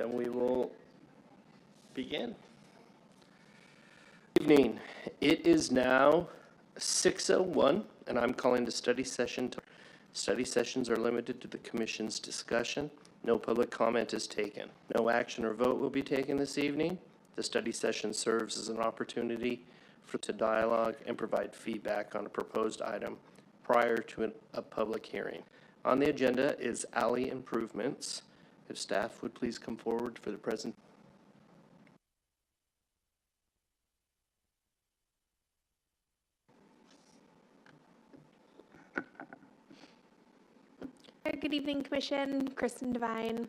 Then we will begin. Good evening. It is now 6:01, and I'm calling the study session. Study sessions are limited to the Commission's discussion. No public comment is taken. No action or vote will be taken this evening. The study session serves as an opportunity to dialogue and provide feedback on a proposed item prior to a public hearing. On the agenda is alley improvements. If staff would please come forward for the presentation. Good evening, Commission. Kristen Devine.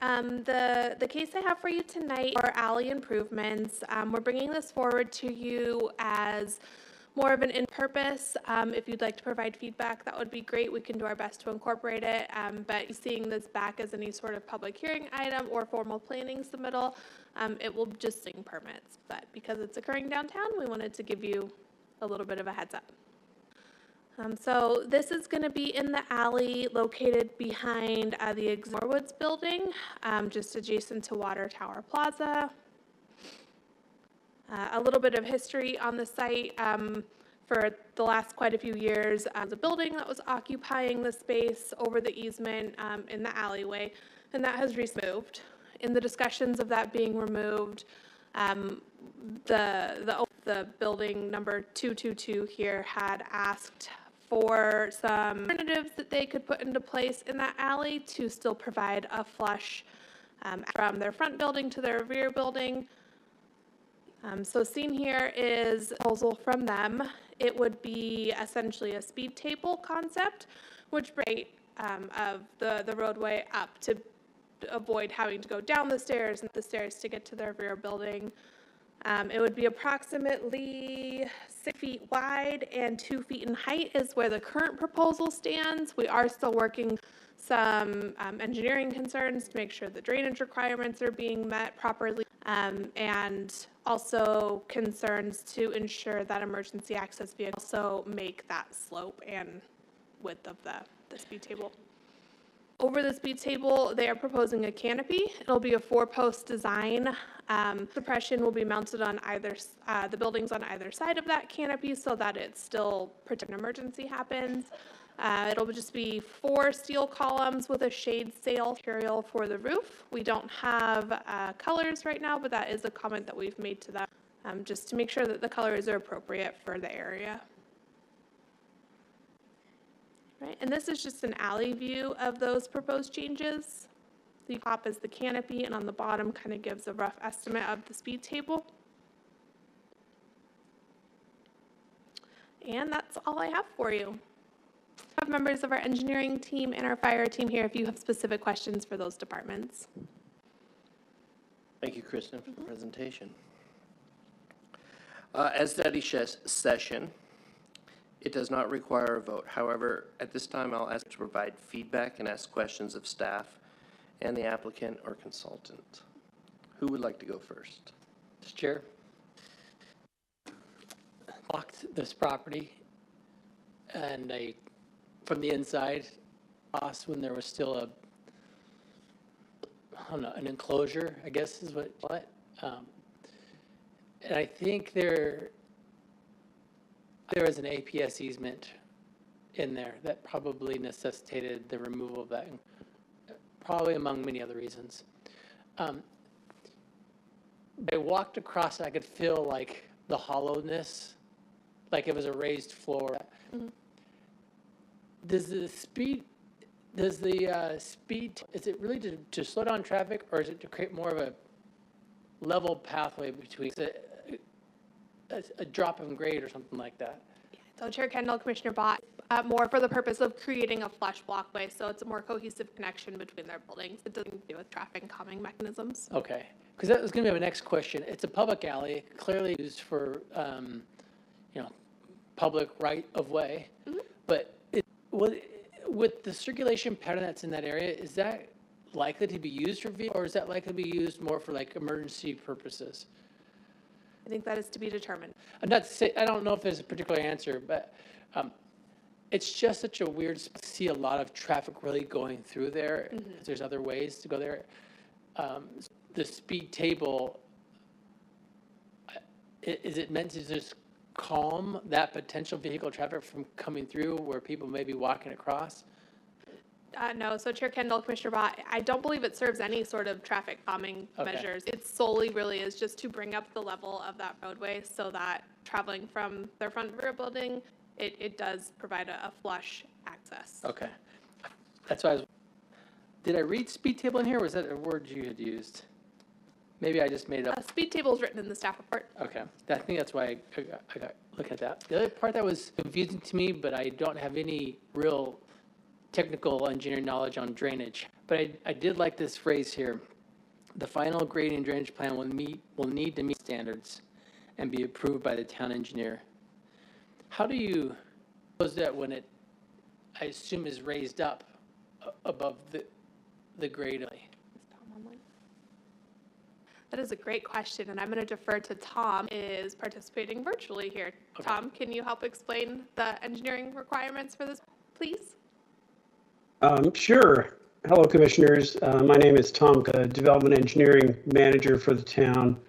The case I have for you tonight are alley improvements. We're bringing this forward to you as more of an in-purpose. If you'd like to provide feedback, that would be great. We can do our best to incorporate it. But seeing this back as any sort of public hearing item or formal planning submittal, it will just sing permits. But because it's occurring downtown, we wanted to give you a little bit of a heads up. So this is going to be in the alley located behind the Norwoods building, just adjacent to Water Tower Plaza. A little bit of history on the site. For the last quite a few years, the building that was occupying the space over the easement in the alleyway, and that has removed. In the discussions of that being removed, the building number 222 here had asked for some alternatives that they could put into place in that alley to still provide a flush from their front building to their rear building. So seen here is a proposal from them. It would be essentially a speed table concept, which brings of the roadway up to avoid having to go down the stairs and the stairs to get to their rear building. It would be approximately 6 feet wide and 2 feet in height is where the current proposal stands. We are still working some engineering concerns to make sure the drainage requirements are being met properly, and also concerns to ensure that emergency access vehicles also make that slope and width of the speed table. Over the speed table, they are proposing a canopy. It'll be a 4-post design. Suppression will be mounted on either the buildings on either side of that canopy so that it's still protected when an emergency happens. It'll just be 4 steel columns with a shade sail material for the roof. We don't have colors right now, but that is a comment that we've made to them, just to make sure that the colors are appropriate for the area. Right, and this is just an alley view of those proposed changes. The top is the canopy, and on the bottom kind of gives a rough estimate of the speed table. And that's all I have for you. I have members of our engineering team and our fire team here if you have specific questions for those departments. Thank you, Kristen, for the presentation. As study session, it does not require a vote. However, at this time, I'll ask to provide feedback and ask questions of staff and the applicant or consultant. Who would like to go first? Mr. Chair, walked this property, and from the inside, when there was still an enclosure, I guess is what. And I think there is an APS easement in there that probably necessitated the removal of that, probably among many other reasons. I walked across it, I could feel like the hollowness, like it was a raised floor. Mm-hmm. Is it really to slow down traffic, or is it to create more of a level pathway between a drop in grade or something like that? Yeah, so Chair Kendall, Commissioner Bott, more for the purpose of creating a flush walkway, so it's a more cohesive connection between their buildings. It doesn't do with traffic calming mechanisms. Okay, because that was going to be my next question. It's a public alley, clearly used for public right of way, mm-hmm. But with the circulation pattern that's in that area, is that likely to be used for vehicles, or is that likely to be used more for like emergency purposes? I think that is to be determined. I'm not say, I don't know if there's a particular answer, but it's just such a weird spot to see a lot of traffic really going through there. Mm-hmm. If there's other ways to go there. The speed table, is it meant to just calm that potential vehicle traffic from coming through where people may be walking across? No, so Chair Kendall, Commissioner Bott, I don't believe it serves any sort of traffic calming Okay. measures. It solely really is just to bring up the level of that roadway so that traveling from their front and rear building, it does provide a flush access. Okay. That's why did I read speed table in here, or was that a word you had used? Maybe I just made it up. A speed table is written in the staff report. Okay, I think that's why I got look at that. The other part that was confusing to me, but I don't have any real technical engineering knowledge on drainage. But I did like this phrase here. The final grading and drainage plan will need to meet standards and be approved by the town engineer. How do you suppose that when it, I assume, is raised up above the grade? That is a great question, and I'm going to defer to Tom, is participating virtually here. Okay. Tom, can you help explain the engineering requirements for this, please? Sure. Hello, Commissioners. My name is Tom, Development Engineering Manager for the town.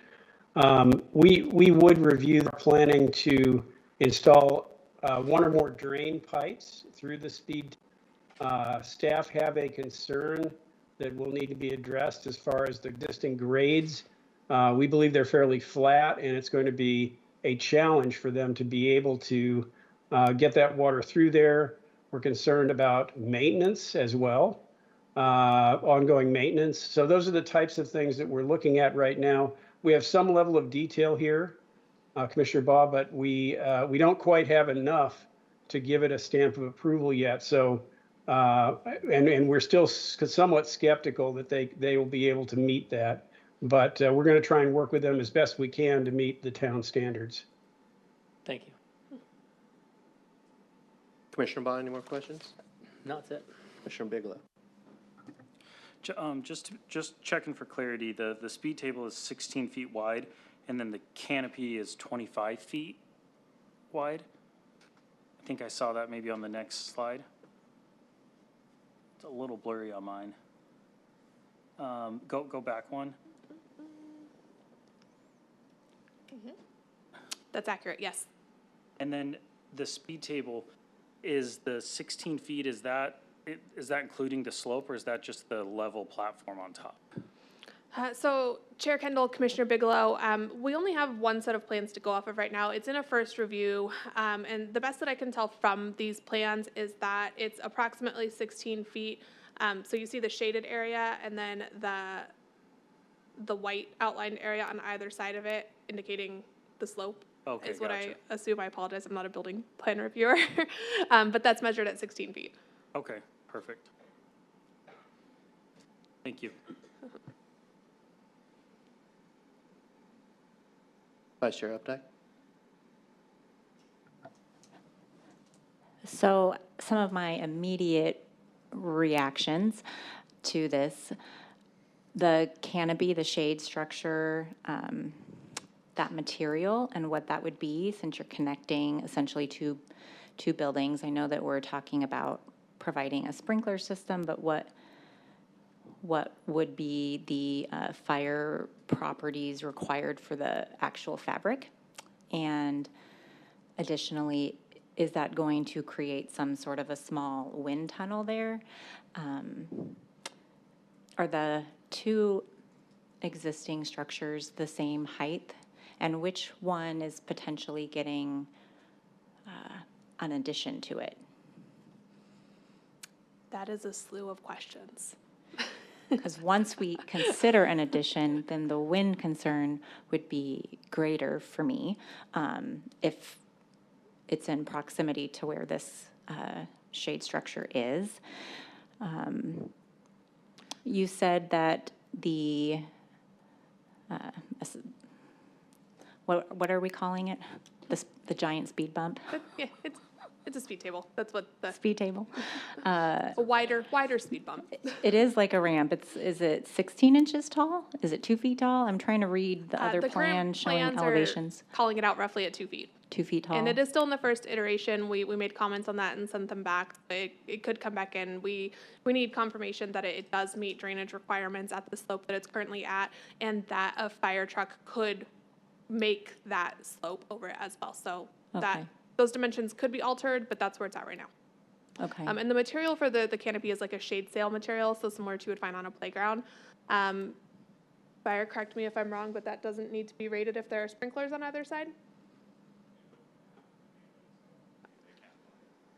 We would review the planning to install one or more drain pipes through the speed. Staff have a concern that will need to be addressed as far as the existing grades. We believe they're fairly flat, and it's going to be a challenge for them to be able to get that water through there. We're concerned about maintenance as well, ongoing maintenance. So those are the types of things that we're looking at right now. We have some level of detail here, Commissioner Bob, but we don't quite have enough to give it a stamp of approval yet. So, and we're still somewhat skeptical that they will be able to meet that. But we're going to try and work with them as best we can to meet the town standards. Thank you. Commissioner Bond, any more questions? No, that's it. Commissioner Bigelow. Just checking for clarity, the speed table is 16 feet wide, and then the canopy is 25 feet wide. I think I saw that maybe on the next slide. It's a little blurry on mine. Go back one. That's accurate, yes. And then the speed table is the 16 feet, is that including the slope, or is that just the level platform on top? So Chair Kendall, Commissioner Bigelow, we only have one set of plans to go off of right now. It's in a first review, and the best that I can tell from these plans is that it's approximately 16 feet. So you see the shaded area and then the white outlined area on either side of it, indicating the slope. Okay, is what gotcha. I assume. I apologize, I'm not a building plan reviewer. But that's measured at 16 feet. Okay, perfect. Thank you. Vice Chair Updike. So some of my immediate reactions to this, the canopy, the shade structure, that material and what that would be, since you're connecting essentially two buildings. I know that we're talking about providing a sprinkler system, but what would be the fire properties required for the actual fabric? And additionally, is that going to create some sort of a small wind tunnel there? Are the two existing structures the same height? And which one is potentially getting an addition to it? That is a slew of questions. Because once we consider an addition, then the wind concern would be greater for me if it's in proximity to where this shade structure is. You said that the, what are we calling it? The giant speed bump? Yeah, it's It's a speed table. That's what the, speed table. a wider speed bump. It is like a ramp. Is it 16 inches tall? Is it 2 feet tall? I'm trying to read the other The current plan showing plans are elevations. calling it out roughly at 2 feet. 2 feet tall. And it is still in the first iteration. We made comments on that and sent them back. It could come back in. We need confirmation that it does meet drainage requirements at the slope that it's currently at, and that a fire truck could make that slope over it as well. So that Okay. those dimensions could be altered, but that's where it's at right now. Okay. And the material for the canopy is like a shade sail material, so similar to you would find on a playground. Fire, correct me if I'm wrong, but that doesn't need to be rated if there are sprinklers on either side?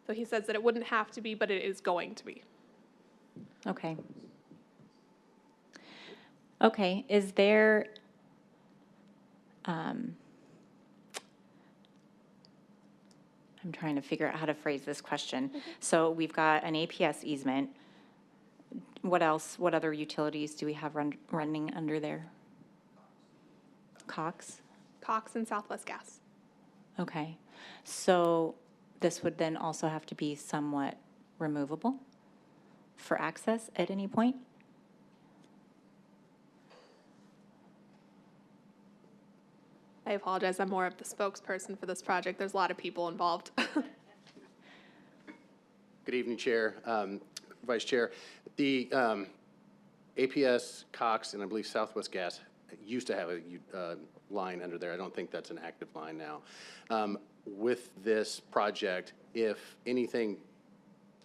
So he says that it wouldn't have to be, but it is going to be. Okay. Okay, is there, I'm trying to figure out how to phrase this question. So we've got an APS easement. What else, what other utilities do we have running under there? Cox? Cox and Southwest Gas. Okay, so this would then also have to be somewhat removable for access at any point? I apologize, I'm more of the spokesperson for this project. There's a lot of people involved. Good evening, Chair, Vice Chair. The APS, Cox, and I believe Southwest Gas used to have a line under there. I don't think that's an active line now. With this project, if anything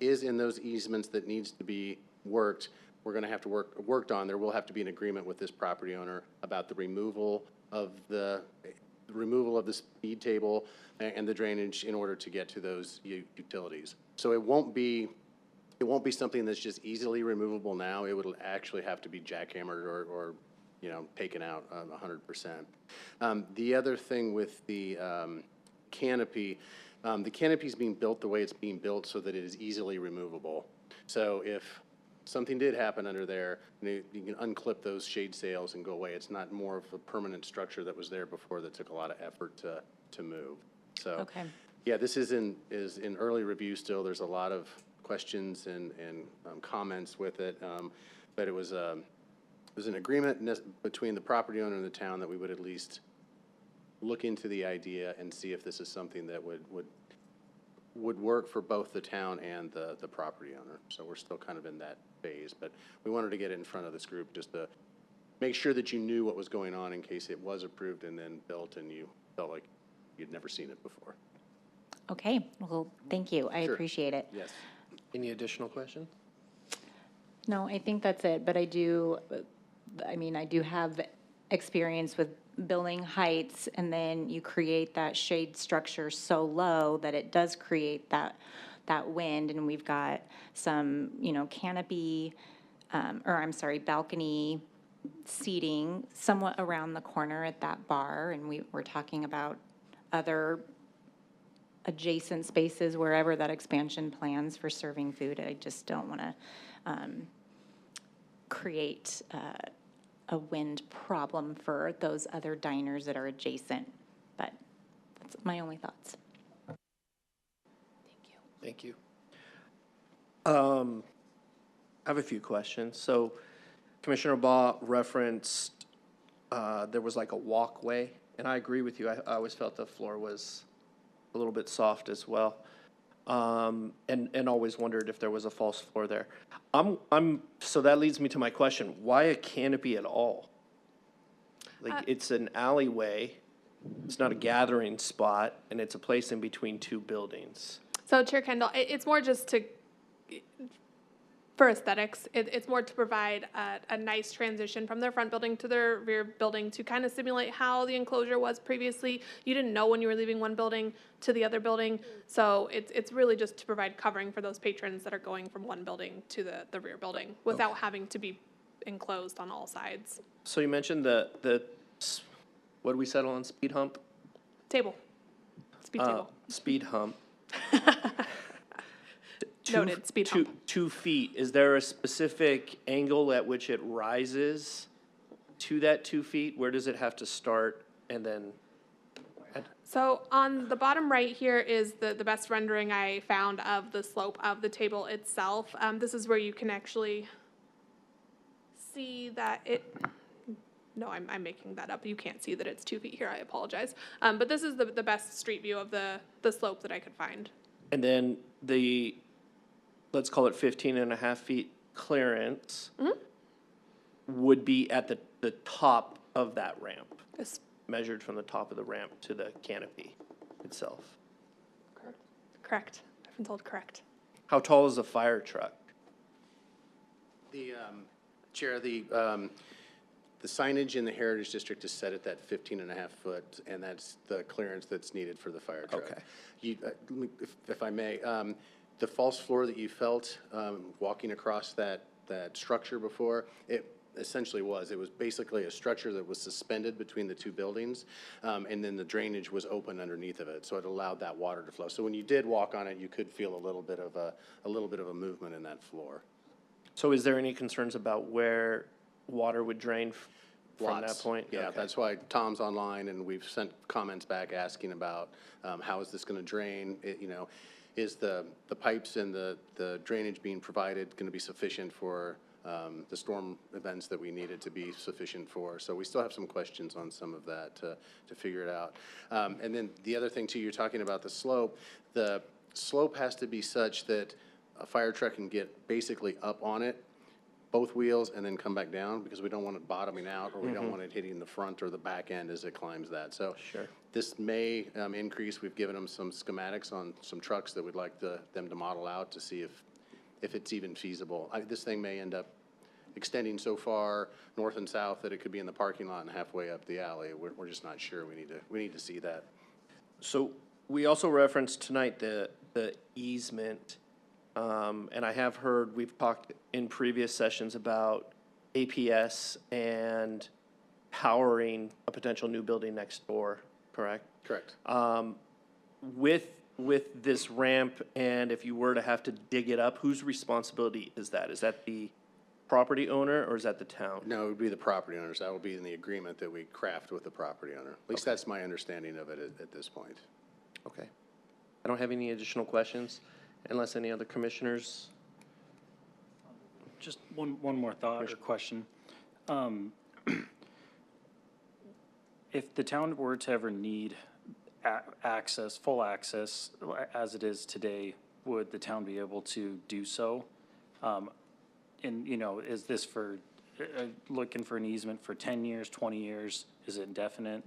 is in those easements that needs to be worked, we're going to have to worked on. There will have to be an agreement with this property owner about the removal of the speed table and the drainage in order to get to those utilities. So it won't be something that's just easily removable now. It would actually have to be jackhammered or taken out 100%. The other thing with the canopy, the canopy is being built the way it's being built so that it is easily removable. So if something did happen under there, you can unclip those shade sails and go away. It's not more of a permanent structure that was there before that took a lot of effort to move. So, Okay. yeah, this is in early review still. There's a lot of questions and comments with it, but it was an agreement between the property owner and the town that we would at least look into the idea and see if this is something that would work for both the town and the property owner. So we're still kind of in that phase, but we wanted to get it in front of this group just to make sure that you knew what was going on in case it was approved and then built and you felt like you'd never seen it before. Okay, well, thank you. I Sure. appreciate it. Yes. Any additional questions? No, I think that's it, but I do have experience with building heights, and then you create that shade structure so low that it does create that wind, and we've got some, canopy, balcony seating somewhat around the corner at that bar, and we're talking about other adjacent spaces wherever that expansion plans for serving food. I just don't want to create a wind problem for those other diners that are adjacent, but that's my only thoughts. Thank you. I have a few questions. So Commissioner Baugh referenced there was like a walkway, and I agree with you. I always felt the floor was a little bit soft as well, and always wondered if there was a false floor there. So that leads me to my question: why a canopy at all? Like, it's an alleyway. It's not a gathering spot, and it's a place in between two buildings. So Chair Kendall, it's more just for aesthetics, it's more to provide a nice transition from their front building to their rear building to kind of simulate how the enclosure was previously. You didn't know when you were leaving one building to the other building, so it's really just to provide covering for those patrons that are going from one building to the rear building without having to be enclosed on all sides. So you mentioned the what did we settle on, speed hump? Table. Speed table. Speed hump. Noted, speed hump. 2 feet. Is there a specific angle at which it rises to that 2 feet? Where does it have to start and then? So on the bottom right here is the best rendering I found of the slope of the table itself. This is where you can actually see that no, I'm making that up. You can't see that it's 2 feet here. I apologize. But this is the best street view of the slope that I could find. And then let's call it 15.5 feet clearance would be at the top of that ramp, This, measured from the top of the ramp to the canopy itself. correct. I've been told correct. How tall is a fire truck? The, Chair, the signage in the Heritage District is set at that 15.5 foot, and that's the clearance that's needed for the fire truck. Okay. You, if I may, the false floor that you felt, walking across that structure before, it essentially it was basically a structure that was suspended between the two buildings, and then the drainage was open underneath of it, so it allowed that water to flow. So when you did walk on it, you could feel a little bit of a movement in that floor. So is there any concerns about where water would drain from that Lots. point? Yeah, Okay. that's why Tom's online, and we've sent comments back asking about how is this going to drain? Is the pipes and the drainage being provided going to be sufficient for the storm events that we needed to be sufficient for? So we still have some questions on some of that to figure it out. And then the other thing too, you're talking about the slope. The slope has to be such that a fire truck can get basically up on it, both wheels, and then come back down, because we don't want it bottoming out, or we don't want it hitting the front or the back end as it climbs that. So Sure. this may increase. We've given them some schematics on some trucks that we'd like them to model out to see if it's even feasible. This thing may end up extending so far north and south that it could be in the parking lot and halfway up the alley. We're just not sure. We need to see that. So we also referenced tonight the easement, and I have heard, we've talked in previous sessions about APS and powering a potential new building next door, correct? Correct. With this ramp, and if you were to have to dig it up, whose responsibility is that? Is that the property owner, or is that the town? No, it would be the property owners. That will be in the agreement that we craft with the property owner. At least that's my understanding of it at this point. Okay. I don't have any additional questions, unless any other commissioners. Just one more thought or question. If the town were to ever need full access, as it is today, would the town be able to do so? And, is this for, looking for an easement for 10 years, 20 years? Is it indefinite?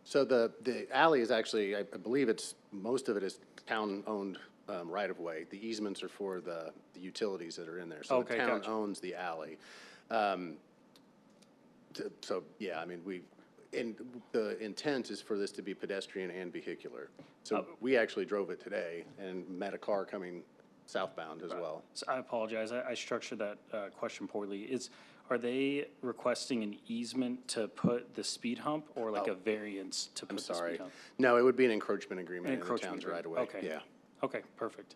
So the alley is actually, I believe most of it is town-owned right-of-way. The easements are for the utilities that are in there. So the Okay, town gotcha. owns the alley. So, yeah, I mean, and the intent is for this to be pedestrian and vehicular. So we actually drove it today and met a car coming southbound as well. So I apologize, I structured that question poorly. Are they requesting an easement to put the speed hump, or like a variance to I'm put the sorry. speed hump? No, it would be an encroachment agreement in the Encroachment town's agreement. right-of-way. Okay. Yeah. Okay, perfect.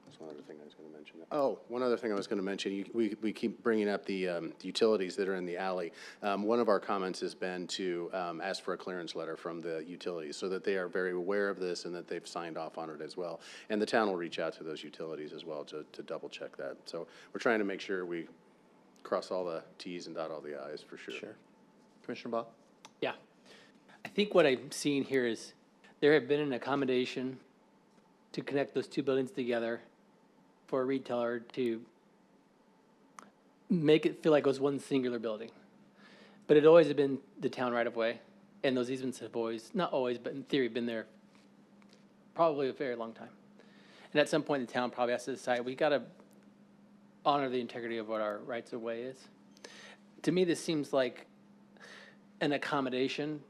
That's one other thing I was going to mention. Oh, one other thing I was going to mention. We keep bringing up the utilities that are in the alley. One of our comments has been to ask for a clearance letter from the utilities so that they are very aware of this and that they've signed off on it as well. And the town will reach out to those utilities as well to double check that. So we're trying to make sure we cross all the Ts and dot all the Is for sure. Sure. Commissioner Bob? Yeah. I think what I'm seeing here is there have been an accommodation to connect those two buildings together for a retailer to make it feel like it was one singular building. But it always had been the town right of way, and those easements have always, not always, but in theory, been there probably a very long time. And at some point, the town probably has to decide, we gotta honor the integrity of what our rights of way is. To me, this seems like an accommodation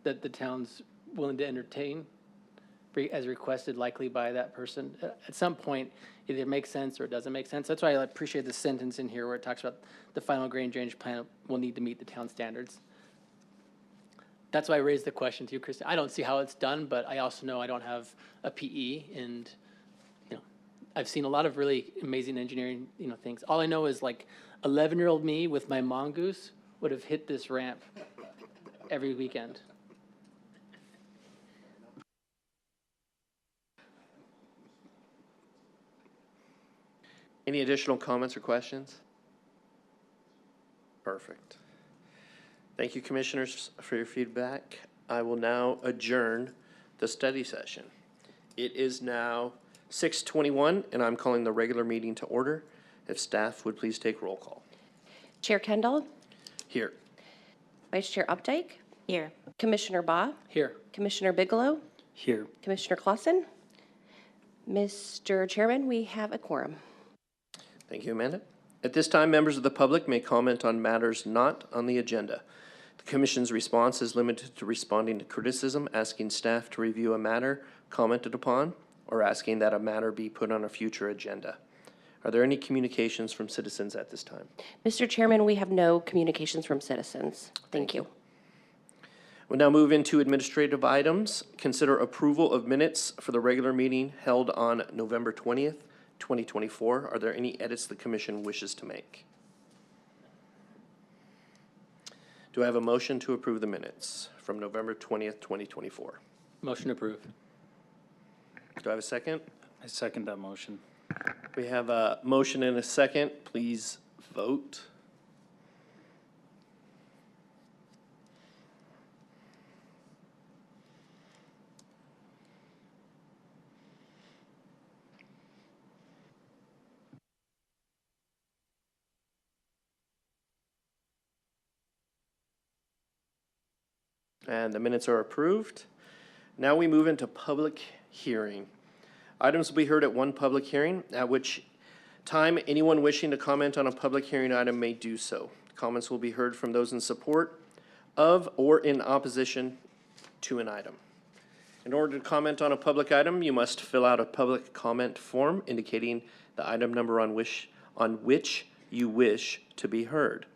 that the town's willing to entertain as requested likely by that person. At some point, either it makes sense or it doesn't make sense. That's why I appreciate the sentence in here where it talks about the final grade drainage plan will need to meet the town standards. That's why I raised the question to you, Kristen. I don't see how it's done, but I also know I don't have a PE, and I've seen a lot of really amazing engineering, things. All I know is like 11-year-old me with my mongoose would have hit this ramp every weekend. Any additional comments or questions? Perfect. Thank you, commissioners, for your feedback. I will now adjourn the study session. It is now 6:21, and I'm calling the regular meeting to order. If staff would please take roll call. Chair Kendall, Here. Vice Chair Updike, Here. Commissioner Baugh, Here. Commissioner Bigelow, Here. Commissioner Clausen. Mr. Chairman, we have a quorum. Thank you, Amanda. At this time, members of the public may comment on matters not on the agenda. The Commission's response is limited to responding to criticism, asking staff to review a matter commented upon, or asking that a matter be put on a future agenda. Are there any communications from citizens at this time? Mr. Chairman, we have no communications from citizens. Thank you. We'll now move into administrative items. Consider approval of minutes for the regular meeting held on November 20th, 2024. Are there any edits the commission wishes to make? Do I have a motion to approve the minutes from November 20th, 2024? Motion approved. Do I have a second? I second that motion. We have a motion and a second. Please vote. And the minutes are approved. Now we move into public hearing. Items will be heard at one public hearing, at which time anyone wishing to comment on a public hearing item may do so. Comments will be heard from those in support of or in opposition to an item. In order to comment on a public item, you must fill out a public comment form indicating the item number on which you wish to be heard.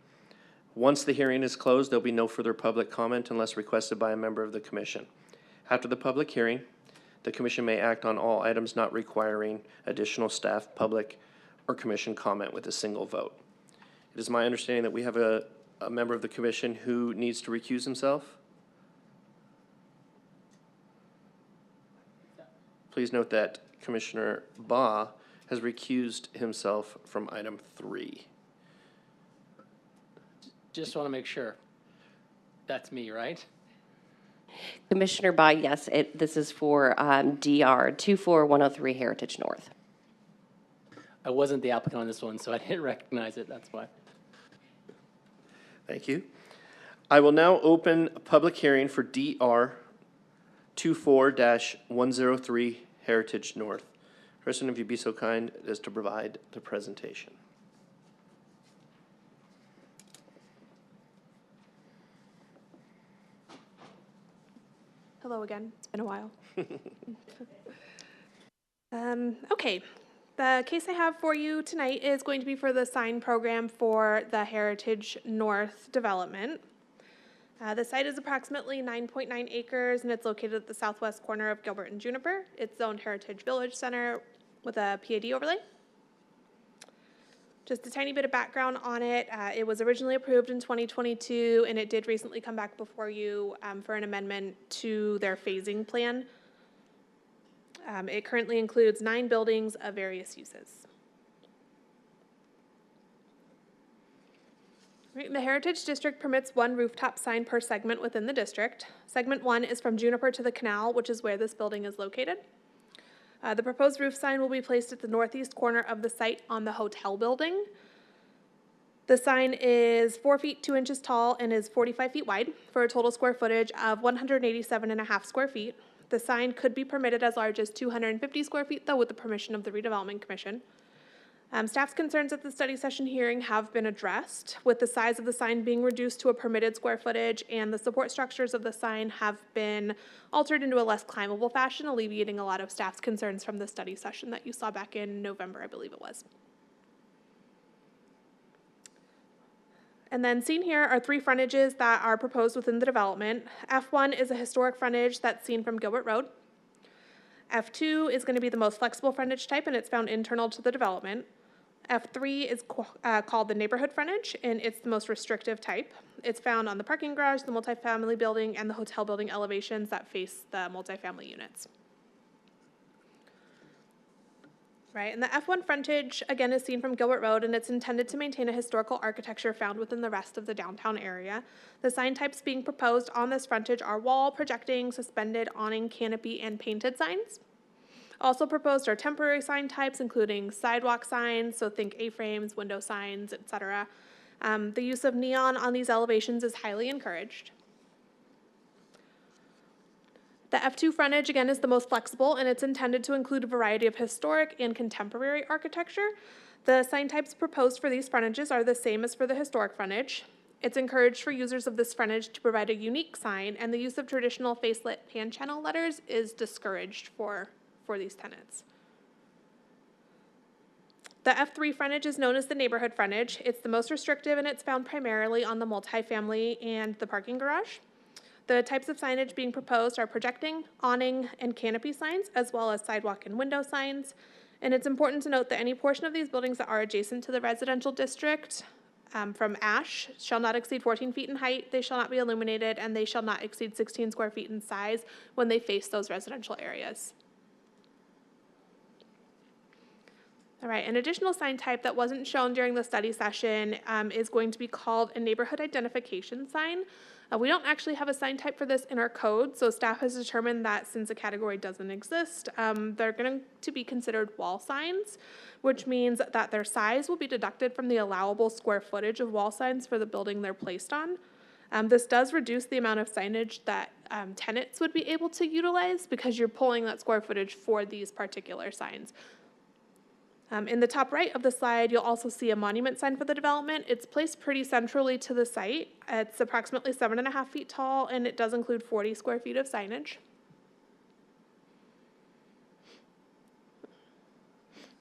Once the hearing is closed, there'll be no further public comment unless requested by a member of the commission. After the public hearing, the commission may act on all items not requiring additional staff, public, or commission comment with a single vote. It is my understanding that we have a member of the commission who needs to recuse himself. Please note that Commissioner Baugh has recused himself from item 3. Just want to make sure. That's me, right? Commissioner Baugh, yes, this is for DR 24103 Heritage North. I wasn't the applicant on this one, so I didn't recognize it, that's why. Thank you. I will now open a public hearing for DR 24-103 Heritage North. Kristen, if you'd be so kind as to provide the presentation. Hello again. It's been a while. Okay, the case I have for you tonight is going to be for the sign program for the Heritage North development. The site is approximately 9.9 acres and it's located at the southwest corner of Gilbert and Juniper. It's zoned Heritage Village Center with a PAD overlay. Just a tiny bit of background on it. It was originally approved in 2022 and it did recently come back before you for an amendment to their phasing plan. It currently includes 9 buildings of various uses. Right, the Heritage District permits 1 rooftop sign per segment within the district. Segment 1 is from Juniper to the Canal, which is where this building is located. The proposed roof sign will be placed at the northeast corner of the site on the hotel building. The sign is 4 feet 2 inches tall and is 45 feet wide for a total square footage of 187.5 square feet. The sign could be permitted as large as 250 square feet, though, with the permission of the Redevelopment Commission. Staff's concerns at the study session hearing have been addressed, with the size of the sign being reduced to a permitted square footage, and the support structures of the sign have been altered into a less climbable fashion, alleviating a lot of staff's concerns from the study session that you saw back in November, I believe it was. And then seen here are 3 frontages that are proposed within the development. F1 is a historic frontage that's seen from Gilbert Road. F2 is going to be the most flexible frontage type, and it's found internal to the development. F3 is called the neighborhood frontage, and it's the most restrictive type. It's found on the parking garage, the multifamily building, and the hotel building elevations that face the multifamily units. Right, and the F1 frontage, again, is seen from Gilbert Road, and it's intended to maintain a historical architecture found within the rest of the downtown area. The sign types being proposed on this frontage are wall, projecting, suspended, awning, canopy, and painted signs. Also proposed are temporary sign types, including sidewalk signs, so think A-frames, window signs, etc. The use of neon on these elevations is highly encouraged. The F2 frontage, again, is the most flexible, and it's intended to include a variety of historic and contemporary architecture. The sign types proposed for these frontages are the same as for the historic frontage. It's encouraged for users of this frontage to provide a unique sign, and the use of traditional facelit pan channel letters is discouraged for these tenants. The F3 frontage is known as the neighborhood frontage. It's the most restrictive, and it's found primarily on the multifamily and the parking garage. The types of signage being proposed are projecting, awning, and canopy signs, as well as sidewalk and window signs. And it's important to note that any portion of these buildings that are adjacent to the residential district from ASH shall not exceed 14 feet in height, they shall not be illuminated, and they shall not exceed 16 square feet in size when they face those residential areas. All right, an additional sign type that wasn't shown during the study session is going to be called a neighborhood identification sign. We don't actually have a sign type for this in our code, so staff has determined that since the category doesn't exist, they're going to be considered wall signs, which means that their size will be deducted from the allowable square footage of wall signs for the building they're placed on. This does reduce the amount of signage that tenants would be able to utilize because you're pulling that square footage for these particular signs. In the top right of the slide, you'll also see a monument sign for the development. It's placed pretty centrally to the site. It's approximately 7.5 feet tall, and it does include 40 square feet of signage.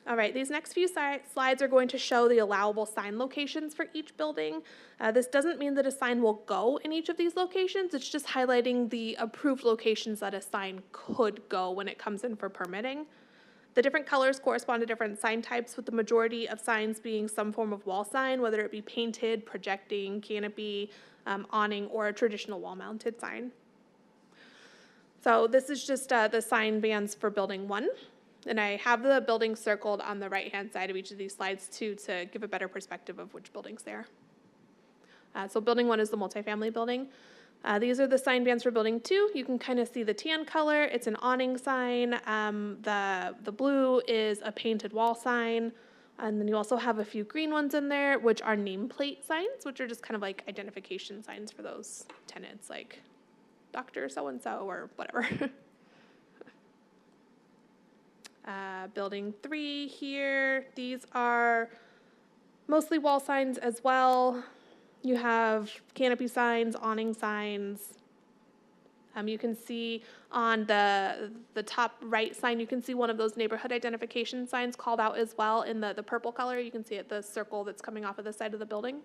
All right, these next few slides are going to show the allowable sign locations for each building. This doesn't mean that a sign will go in each of these locations. It's just highlighting the approved locations that a sign could go when it comes in for permitting. The different colors correspond to different sign types, with the majority of signs being some form of wall sign, whether it be painted, projecting, canopy, awning, or a traditional wall-mounted sign. So this is just the sign bands for building 1. And I have the buildings circled on the right-hand side of each of these slides, too, to give a better perspective of which buildings they are. So building 1 is the multifamily building. These are the sign bands for building 2. You can kind of see the tan color. It's an awning sign. The blue is a painted wall sign. And then you also have a few green ones in there, which are nameplate signs, which are just kind of like identification signs for those tenants, like Dr. So-and-so or whatever. Building 3 here. These are mostly wall signs as well. You have canopy signs, awning signs. You can see on the top right sign, you can see one of those neighborhood identification signs called out as well in the purple color. You can see it, the circle that's coming off of the side of the building.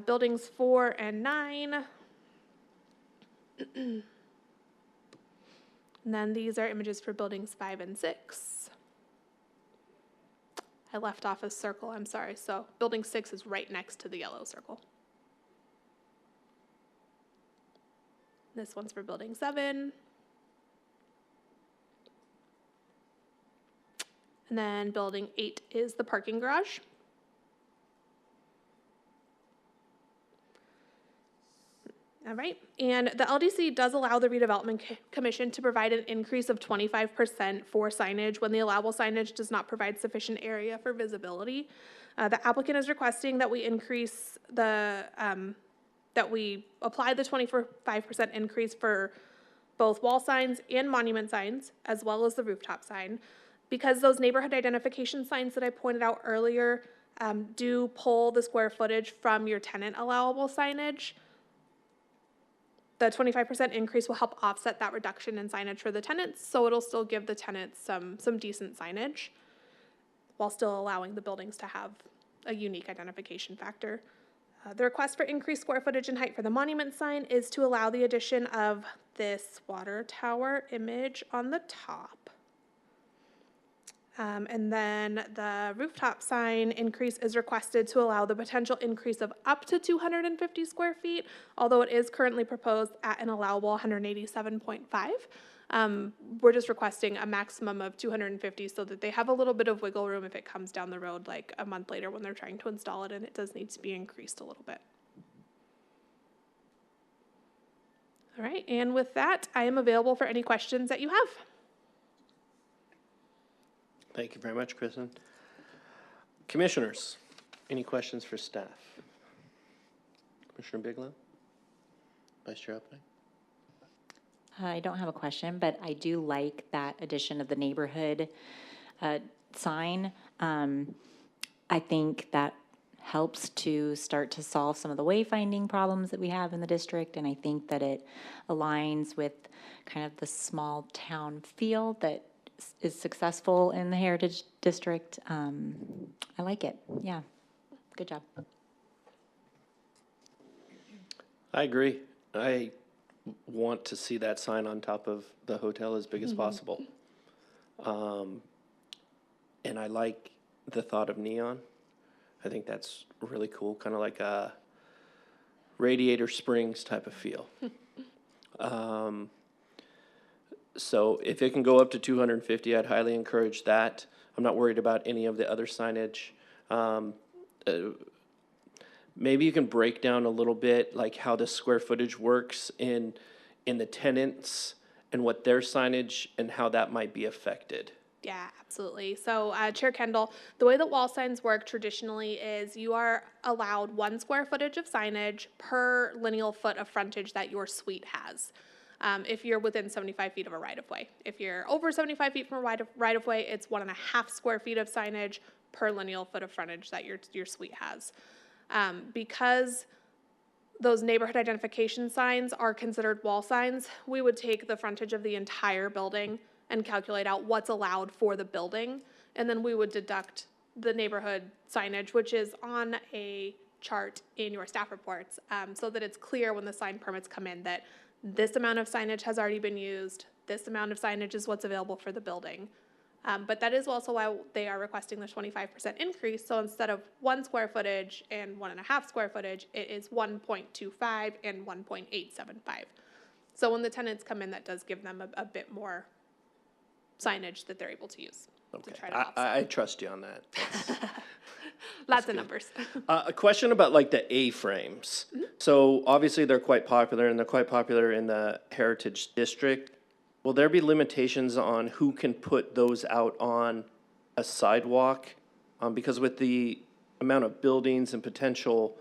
Buildings 4 and 9. And then these are images for buildings 5 and 6. I left off a circle, I'm sorry. So building 6 is right next to the yellow circle. This one's for building 7. And then building 8 is the parking garage. All right, and the LDC does allow the Redevelopment Commission to provide an increase of 25% for signage when the allowable signage does not provide sufficient area for visibility. The applicant is requesting that we increase that we apply the 25% increase for both wall signs and monument signs, as well as the rooftop sign, because those neighborhood identification signs that I pointed out earlier do pull the square footage from your tenant allowable signage. The 25% increase will help offset that reduction in signage for the tenants, so it'll still give the tenants some decent signage while still allowing the buildings to have a unique identification factor. The request for increased square footage and height for the monument sign is to allow the addition of this water tower image on the top. And then the rooftop sign increase is requested to allow the potential increase of up to 250 square feet, although it is currently proposed at an allowable 187.5. We're just requesting a maximum of 250 so that they have a little bit of wiggle room if it comes down the road like a month later when they're trying to install it and it does need to be increased a little bit. All right, and with that, I am available for any questions that you have. Thank you very much, Kristen. Commissioners, any questions for staff? Commissioner Bigelow? Vice Chair Uppling? I don't have a question, but I do like that addition of the neighborhood sign. I think that helps to start to solve some of the wayfinding problems that we have in the district, and I think that it aligns with kind of the small town feel that is successful in the Heritage District. I like it. Yeah, good job. I agree. I want to see that sign on top of the hotel as big as possible. And I like the thought of neon. I think that's really cool, kind of like a Radiator Springs type of feel. So if it can go up to 250, I'd highly encourage that. I'm not worried about any of the other signage. Maybe you can break down a little bit like how the square footage works in the tenants and what their signage and how that might be affected. Yeah, absolutely. So, Chair Kendall, the way that wall signs work traditionally is you are allowed 1 square footage of signage per lineal foot of frontage that your suite has. If you're within 75 feet of a right-of-way. If you're over 75 feet from a right-of-way, it's 1.5 square feet of signage per lineal foot of frontage that your suite has. Because those neighborhood identification signs are considered wall signs, we would take the frontage of the entire building and calculate out what's allowed for the building, and then we would deduct the neighborhood signage, which is on a chart in your staff reports, so that it's clear when the sign permits come in that this amount of signage has already been used, this amount of signage is what's available for the building. But that is also why they are requesting the 25% increase, so instead of 1 square footage and 1.5 square footage, it is 1.25 and 1.875. So when the tenants come in, that does give them a bit more signage that they're able to use. Okay, To try to offset. I trust you on that. Lots of numbers. A question about like the A-frames. So obviously they're quite popular and they're quite popular in the Heritage District. Will there be limitations on who can put those out on a sidewalk? Because with the amount of buildings and potential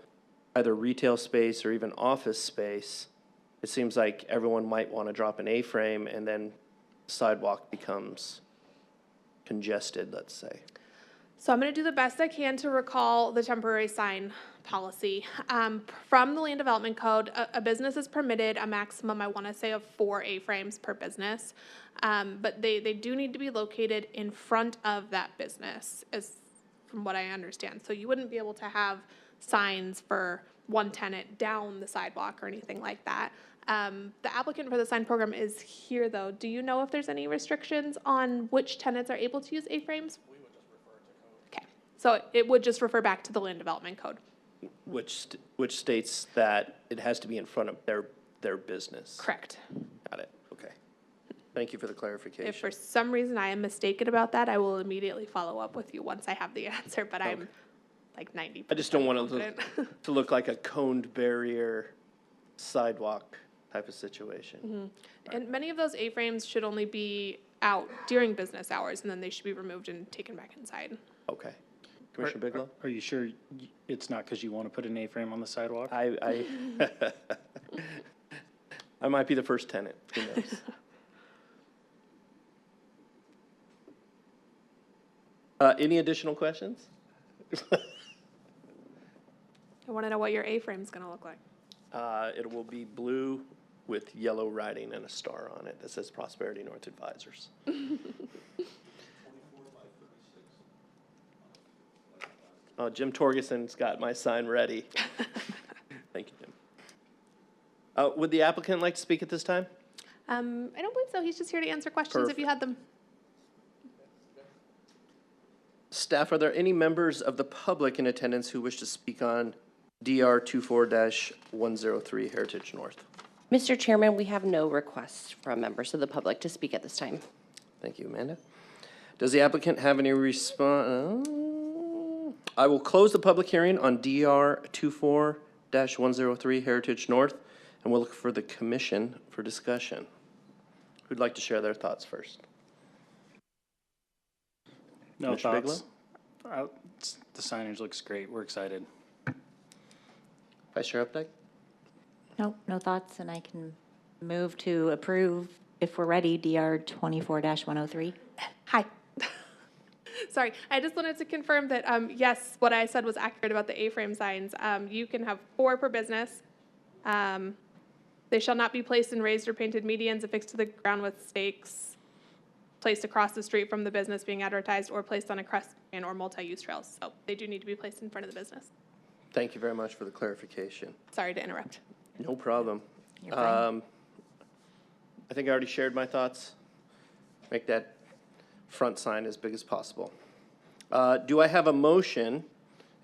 either retail space or even office space, it seems like everyone might want to drop an A-frame and then sidewalk becomes congested, let's say. So I'm going to do the best I can to recall the temporary sign policy. From the Land Development Code, a business is permitted a maximum, I want to say, of 4 A-frames per business. But they do need to be located in front of that business, as from what I understand. So you wouldn't be able to have signs for one tenant down the sidewalk or anything like that. The applicant for the sign program is here, though. Do you know if there's any restrictions on which tenants are able to use A-frames? We would just refer to code. Okay, so it would just refer back to the Land Development Code. Which states that it has to be in front of their business. Correct. Got it, okay. Thank you for the clarification. If for some reason I am mistaken about that, I will immediately follow up with you once I have the answer, but Okay. I'm like 90%. I just don't want confident. to look like a coned barrier sidewalk type of situation. And many of those A-frames should only be out during business hours, and then they should be removed and taken back inside. Okay. Commissioner Bigelow? Are you sure it's not because you want to put an A-frame on the sidewalk? I might be the first tenant, who knows? Any additional questions? I want to know what your A-frame's going to look like. It will be blue with yellow writing and a star on it that says Prosperity North Advisors. Oh, Jim Torgeson's got my sign ready. Thank you, Jim. Would the applicant like to speak at this time? I don't believe so. He's just here to answer questions if you had them. Staff, are there any members of the public in attendance who wish to speak on DR 24-103 Heritage North? Mr. Chairman, we have no requests from members of the public to speak at this time. Thank you, Amanda. Does the applicant have any response? I will close the public hearing on DR 24-103 Heritage North, and we'll look for the commission for discussion. Who'd like to share their thoughts first? No Commissioner thoughts. The signage looks great. We're excited. Vice Chair Updike? No, no thoughts, and I can move to approve, if we're ready, DR 24-103. Hi. Sorry, I just wanted to confirm that, yes, what I said was accurate about the A-frame signs. You can have 4 per business. They shall not be placed in raised or painted medians affixed to the ground with stakes placed across the street from the business being advertised or placed on equestrian or multi-use trails. So they do need to be placed in front of the business. Thank you very much for the clarification. Sorry to interrupt. No problem. You're fine. I think I already shared my thoughts. Make that front sign as big as possible. Do I have a motion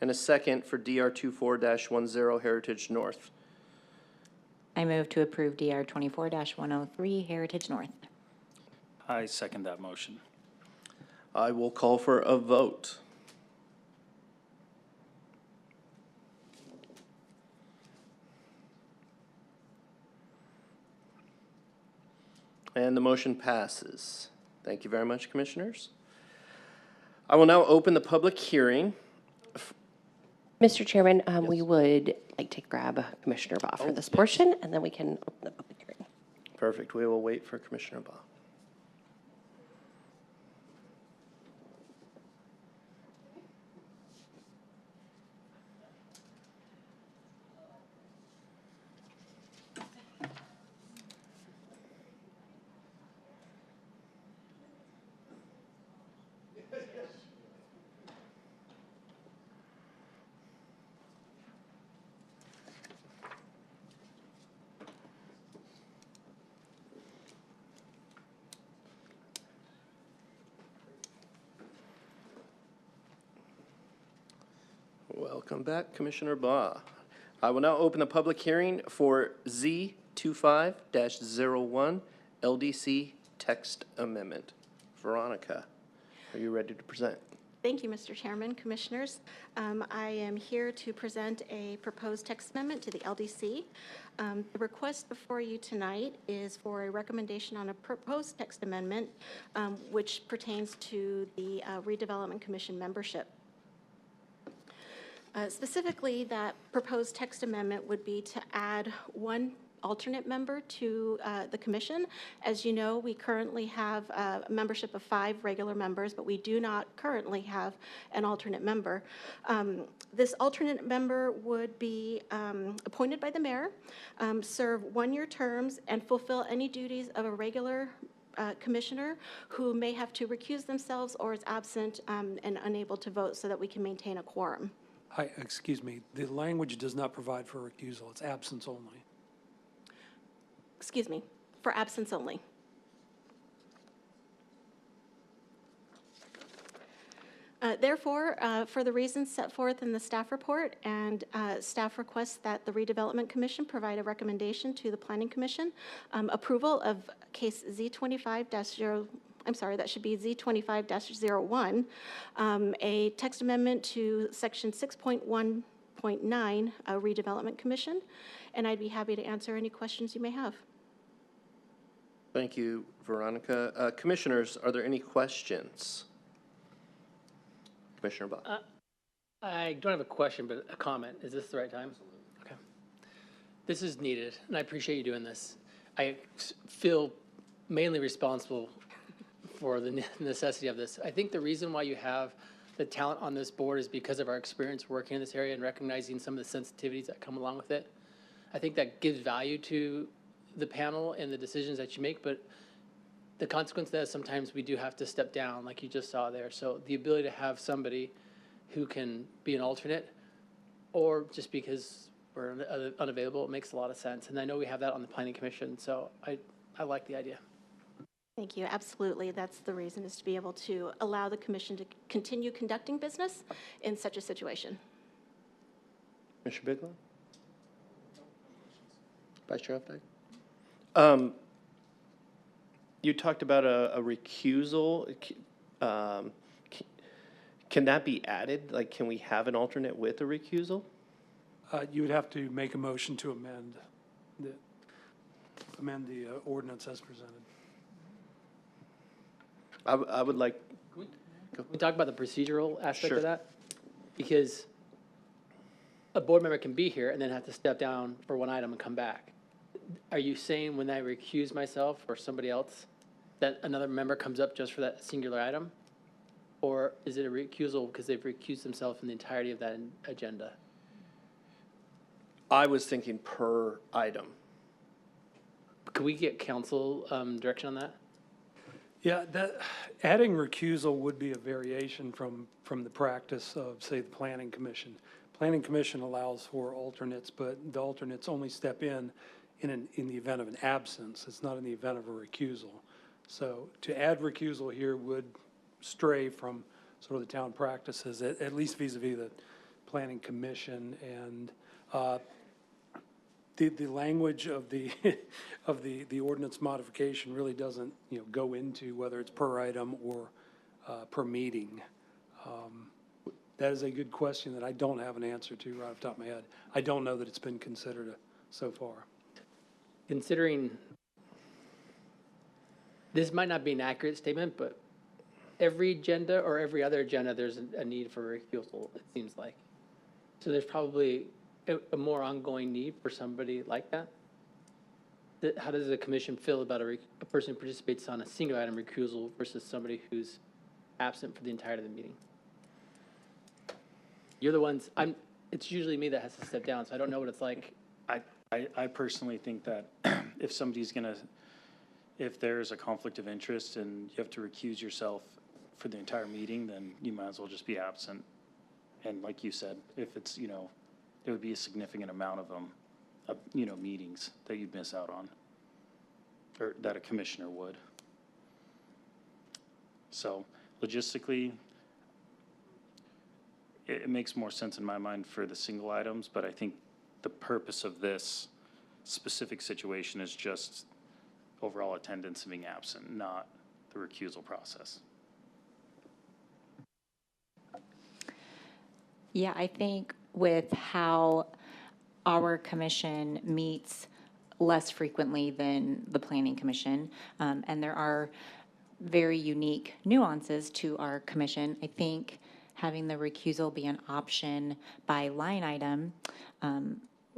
and a second for DR 24-10 Heritage North? I move to approve DR 24-103 Heritage North. I second that motion. I will call for a vote. And the motion passes. Thank you very much, Commissioners. I will now open the public hearing. Mr. Chairman, we would like to grab Commissioner Baugh for this portion, and then we can open the public hearing. Perfect. We will wait for Commissioner Baugh. Welcome back, Commissioner Baugh. I will now open the public hearing for Z25-01 LDC text amendment. Veronica, are you ready to present? Thank you, Mr. Chairman, Commissioners. I am here to present a proposed text amendment to the LDC. The request before you tonight is for a recommendation on a proposed text amendment, which pertains to the Redevelopment Commission membership. Specifically, that proposed text amendment would be to add one alternate member to the commission. As you know, we currently have a membership of 5 regular members, but we do not currently have an alternate member. This alternate member would be appointed by the mayor, serve 1-year terms, and fulfill any duties of a regular commissioner who may have to recuse themselves or is absent and unable to vote, so that we can maintain a quorum. Hi, excuse me, the language does not provide for recusal, it's absence only. Excuse me, for absence only. Therefore, for the reasons set forth in the staff report, and staff requests that the Redevelopment Commission provide a recommendation to the Planning Commission, approval of case Z25-0, I'm sorry, that should be Z25-01, a text amendment to section 6.1.9 Redevelopment Commission, and I'd be happy to answer any questions you may have. Thank you, Veronica. Commissioners, are there any questions? Commissioner Baugh. I don't have a question, but a comment. Is this the right time? Okay. This is needed, and I appreciate you doing this. I feel mainly responsible for the necessity of this. I think the reason why you have the talent on this board is because of our experience working in this area and recognizing some of the sensitivities that come along with it. I think that gives value to the panel and the decisions that you make, but the consequence of that is sometimes we do have to step down, like you just saw there. So the ability to have somebody who can be an alternate, or just because we're unavailable, it makes a lot of sense. And I know we have that on the Planning Commission, so I like the idea. Thank you. Absolutely. That's the reason, is to be able to allow the commission to continue conducting business in such a situation. Commissioner Bigler? Vice Chair Updike? You talked about a recusal. Can that be added? Like, can we have an alternate with a recusal? You would have to make a motion to amend the ordinance as presented. I would like, Can we talk about the procedural aspect Sure. of that? Because a board member can be here and then have to step down for one item and come back. Are you saying when I recuse myself or somebody else, that another member comes up just for that singular item? Or is it a recusal because they've recused themselves from the entirety of that agenda? I was thinking per item. Could we get council direction on that? Yeah, adding recusal would be a variation from the practice of, say, the Planning Commission. Planning Commission allows for alternates, but the alternates only step in the event of an absence. It's not in the event of a recusal. So to add recusal here would stray from sort of the town practices, at least vis-a-vis the Planning Commission. And the language of the the ordinance modification really doesn't, go into whether it's per item or per meeting. That is a good question that I don't have an answer to right off the top of my head. I don't know that it's been considered so far. Considering, this might not be an accurate statement, but every agenda or every other agenda, there's a need for recusal, it seems like. So there's probably a more ongoing need for somebody like that. How does the commission feel about a person who participates on a single item recusal versus somebody who's absent for the entirety of the meeting? You're the ones, it's usually me that has to step down, so I don't know what it's like. I personally think that if there's a conflict of interest and you have to recuse yourself for the entire meeting, then you might as well just be absent. And like you said, if it's, there would be a significant amount of them, meetings that you'd miss out on, or that a commissioner would. So logistically, it makes more sense in my mind for the single items, but I think the purpose of this specific situation is just overall attendance and being absent, not the recusal process. Yeah, I think with how our commission meets less frequently than the Planning Commission, and there are very unique nuances to our commission, I think having the recusal be an option by line item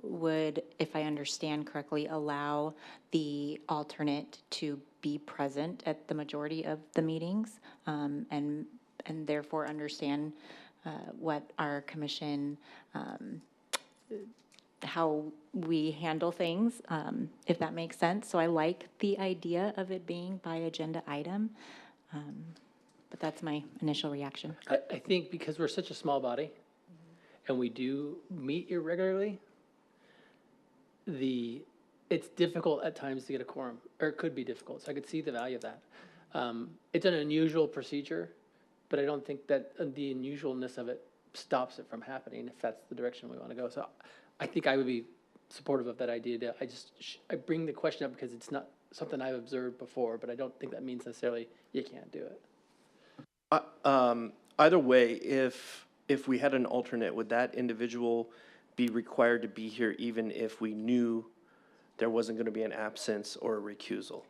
would, if I understand correctly, allow the alternate to be present at the majority of the meetings, and therefore understand what our commission, how we handle things, if that makes sense. So I like the idea of it being by agenda item, but that's my initial reaction. I think because we're such a small body and we do meet irregularly, it's difficult at times to get a quorum, or it could be difficult. So I could see the value of that. It's an unusual procedure, but I don't think that the unusualness of it stops it from happening if that's the direction we want to go. So I think I would be supportive of that idea. I bring the question up because it's not something I've observed before, but I don't think that means necessarily you can't do it. Either way, if we had an alternate, would that individual be required to be here even if we knew there wasn't going to be an absence or a recusal?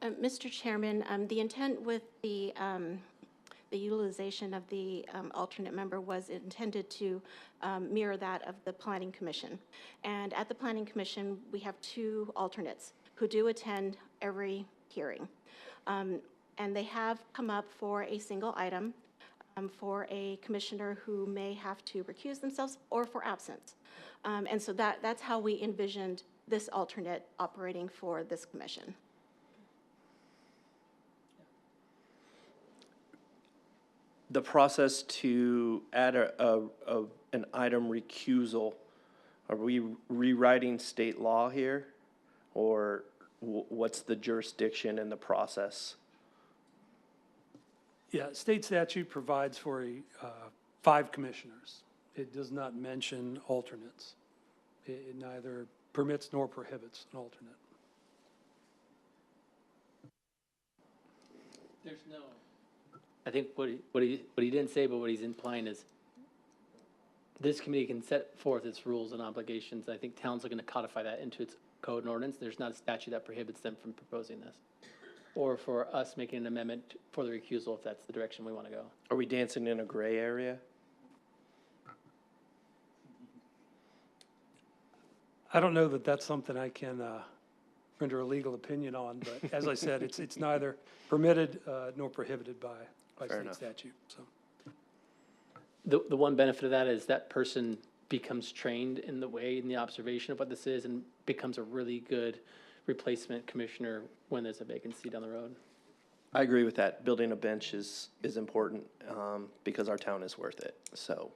Mr. Chairman, the intent with the utilization of the alternate member was intended to mirror that of the Planning Commission. And at the Planning Commission, we have 2 alternates who do attend every hearing. And they have come up for a single item for a commissioner who may have to recuse themselves or for absence. And so that's how we envisioned this alternate operating for this commission. The process to add an item recusal, are we rewriting state law here? Or what's the jurisdiction and the process? Yeah, state statute provides for 5 commissioners. It does not mention alternates. It neither permits nor prohibits an alternate. There's no. I think what he didn't say, but what he's implying is this committee can set forth its rules and obligations. I think towns are going to codify that into its code and ordinance. There's not a statute that prohibits them from proposing this, or for us making an amendment for the recusal if that's the direction we want to go. Are we dancing in a gray area? I don't know that that's something I can render a legal opinion on, but as I said, it's neither permitted nor prohibited by Fair state enough. statute, so. The one benefit of that is that person becomes trained in the way, in the observation of what this is, and becomes a really good replacement commissioner when there's a vacancy down the road. I agree with that. Building a bench is important because our town is worth it. So,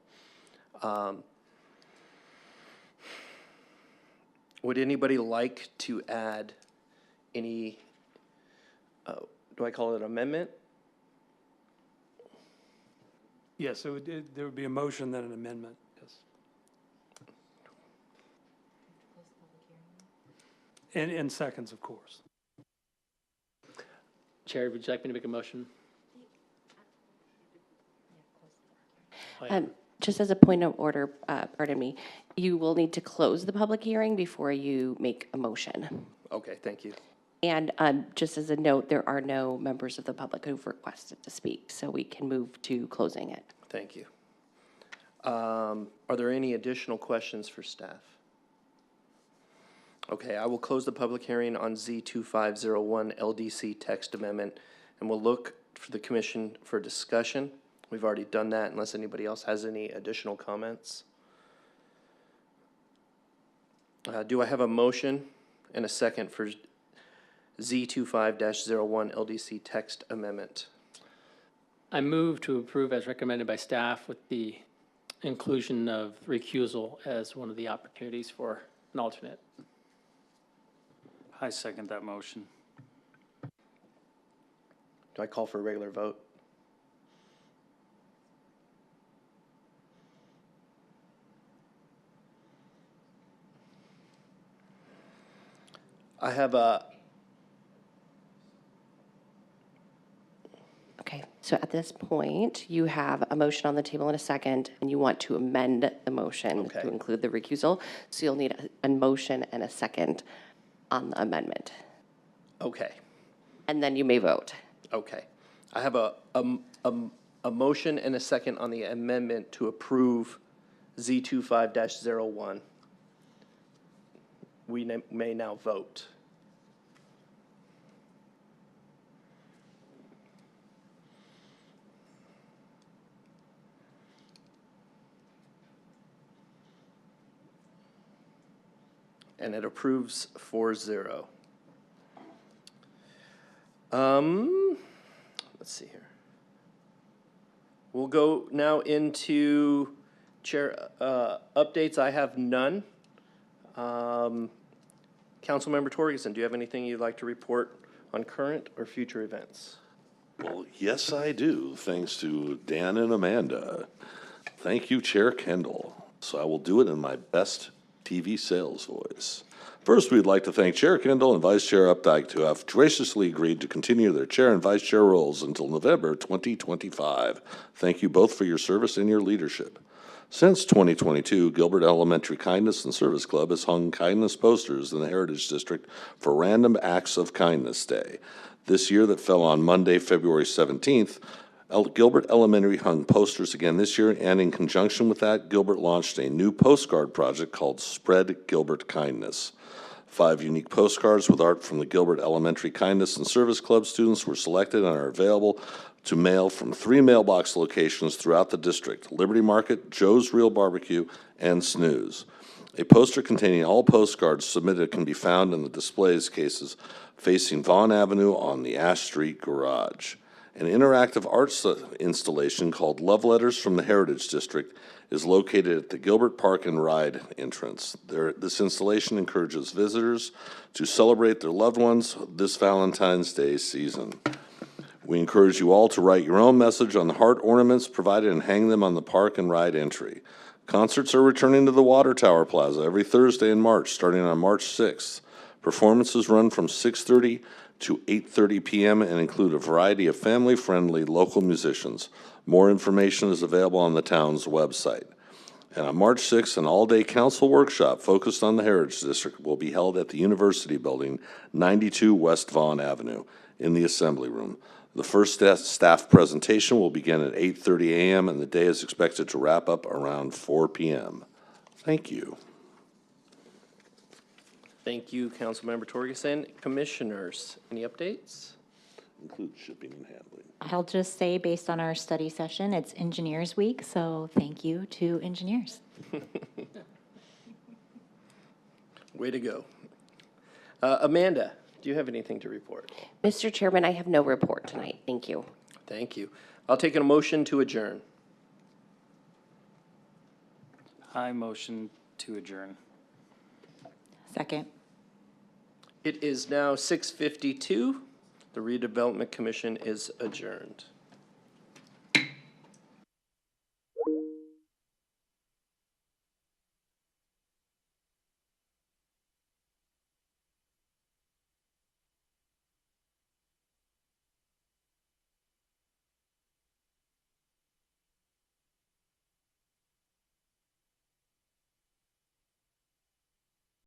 would anybody like to add any, do I call it amendment? Yes, there would be a motion, then an amendment, yes. And seconds, of course. Chair, would you like me to make a motion? Just as a point of order, pardon me, you will need to close the public hearing before you make a motion. Okay, thank you. And just as a note, there are no members of the public who've requested to speak, so we can move to closing it. Thank you. Are there any additional questions for staff? Okay, I will close the public hearing on Z2501 LDC text amendment, and we'll look for the commission for discussion. We've already done that unless anybody else has any additional comments. Do I have a motion and a second for Z25-01 LDC text amendment? I move to approve as recommended by staff with the inclusion of recusal as one of the opportunities for an alternate. I second that motion. Do I call for a regular vote? I have a, Okay, so at this point, you have a motion on the table in a second, and you want to amend the motion Okay. to include the recusal. So you'll need a motion and a second on the amendment, okay, and then you may vote. okay. I have a motion and a second on the amendment to approve Z25-01. We may now vote. And it approves 4-0. Let's see here. We'll go now into chair updates. I have none. Councilmember Torgerson, do you have anything you'd like to report on current or future events? Well, yes, I do, thanks to Dan and Amanda. Thank you, Chair Kendall. So I will do it in my best TV sales voice. First, we'd like to thank Chair Kendall and Vice Chair Updike who have graciously agreed to continue their chair and vice chair roles until November 2025. Thank you both for your service and your leadership. Since 2022, Gilbert Elementary Kindness and Service Club has hung kindness posters in the Heritage District for Random Acts of Kindness Day. This year, that fell on Monday, February 17th, Gilbert Elementary hung posters again this year, and in conjunction with that, Gilbert launched a new postcard project called Spread Gilbert Kindness. 5 unique postcards with art from the Gilbert Elementary Kindness and Service Club students were selected and are available to mail from 3 mailbox locations throughout the district: Liberty Market, Joe's Real Barbecue, and Snooze. A poster containing all postcards submitted can be found in the displays cases facing Vaughn Avenue on the Ash Street Garage. An interactive arts installation called Love Letters from the Heritage District is located at the Gilbert Park and Ride entrance. This installation encourages visitors to celebrate their loved ones this Valentine's Day season. We encourage you all to write your own message on the heart ornaments provided and hang them on the Park and Ride entry. Concerts are returning to the Water Tower Plaza every Thursday in March, starting on March 6th. Performances run from 6:30 to 8:30 p.m. and include a variety of family-friendly local musicians. More information is available on the town's website. And on March 6th, an all-day council workshop focused on the Heritage District will be held at the University Building, 92 West Vaughan Avenue, in the Assembly Room. The first staff presentation will begin at 8:30 a.m., and the day is expected to wrap up around 4 p.m. Thank you. Thank you, Councilmember Torgerson. Commissioners, any updates? Include shipping and handling. I'll just say, based on our study session, it's Engineers Week, so thank you to engineers. Way to go. Amanda, do you have anything to report? Mr. Chairman, I have no report tonight. Thank you. Thank you. I'll take a motion to adjourn. I motion to adjourn. Second. It is now 6:52. The Redevelopment Commission is adjourned.